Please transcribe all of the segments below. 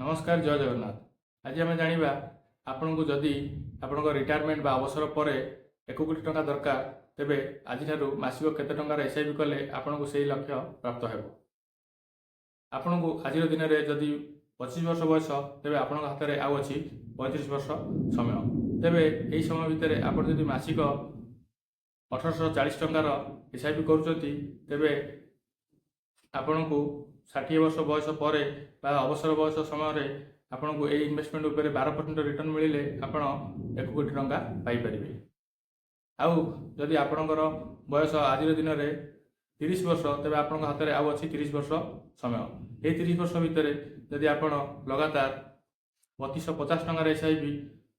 नमस्कार जय जगन्नाथ। आज आम जाना आपण को जदि आपण रिटायरमेंट बा अवसर पर 1 कोटी टंका दरकार तेबे आज मासिक केते टंकार एसआईपी कले आपण को सही लक्ष्य प्राप्त हो। आपण को आज दिन में जदि 25 वर्ष बयस तेबे आपण हाथ में आउ अच्छी 35 वर्ष समय तेबे यही समय भितर आप मासिक 1840 टंकार एसआईपी करुँच तेबे आपण को 60 वर्ष बयस पर अवसर बयस समय आपन को यही इन्वेस्टमेंट उपर 12% रिटर्न मिले आपण 1 कोटी टंका पाइपर। आउ जदि आपणकर बयस आज दिन में 30 वर्ष तेज आपण हाथ में आउ अच्छी 30 वर्ष समय ये 30 वर्ष भितर जदि आपण लगातार 3250 टंकार एसआईपी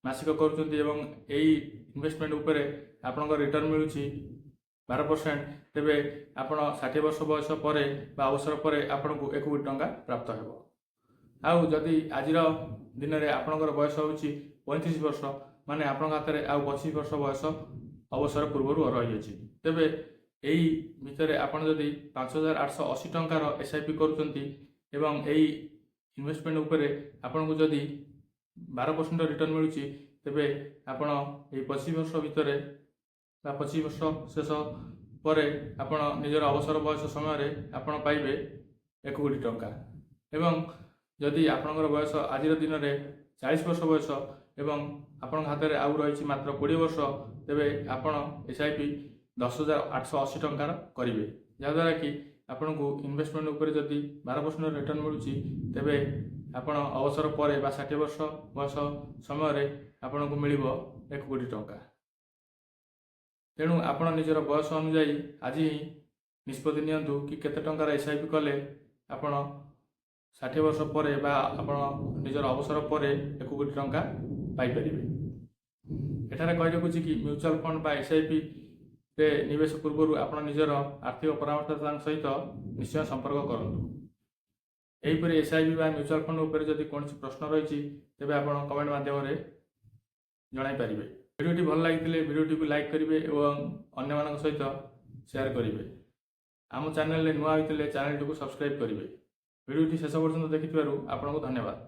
मासिक करुँच यही इन्वेस्टमेंट उपर आपण रिटर्न मिलूँ 12% तेबे आपण 60 वर्ष बयस पर अवसर पर आपण को 1 कोटी टंका प्राप्त हो। आउ जदि आज दिन में आपणकर बयस हो 35 वर्ष माने आपण हाथ में आउ 25 वर्ष बयस अवसर पूर्व रही अछि तेबे यही भितर आपण जदि 5880 टंकार एसआईपी करुँच एवं यही इन्वेस्टमेंट उपर आपण को जदि 12% रिटर्न मिलूँ तेबे आपण यही 25 वर्ष भितर 25 वर्ष शेष पर आपण निजर अवसर बयस समय आपण पाइबे 1 कोटी टंका। एवं जदि आपणकर बयस आज दिन में 40 वर्ष बयस एवं आपण हाथ में आउ रही मात्र 20 वर्ष तेबे आपण एसआईपी 10,880 टंकार करेंगे जहाद्वारा कि आपण को इन्वेस्टमेंट उपर जदि 12% रिटर्न मिलूँ तेबे आपण अवसर पर 60 वर्ष बयस समय आपण को मिल 1 कोटी टंका। तेणु आपण निजर बयस अनुजाई आज ही निष्पत्ति नियंतु कि केते टंकार एसआईपी कले आपण 60 वर्ष पर आपण निजर अवसर पर 1 कोटी टंका पाइपर। एठारे कहि रखुछि कि म्यूचुअल फंड बा एसआईपी रे निवेश पूर्व आपण निजर आर्थिक परामर्शदाता सहित निश्चय संपर्क करंतु। एहीपरि एसआईपी बा म्यूचुअल फंड उपर जदि कोनोसी प्रश्न रही तेबे आपण कमेंट माध्यम रे जणाई पारिबे। वीडियोटी भल लगी वीडियोटी को लाइक करेंगे और अन्य मान सहित शेयर करेंगे। आम चैनल नुआ होते चैनल को सब्सक्राइब करेंगे। वीडियोटी शेष पर्यंत देखि आपको धन्यवाद।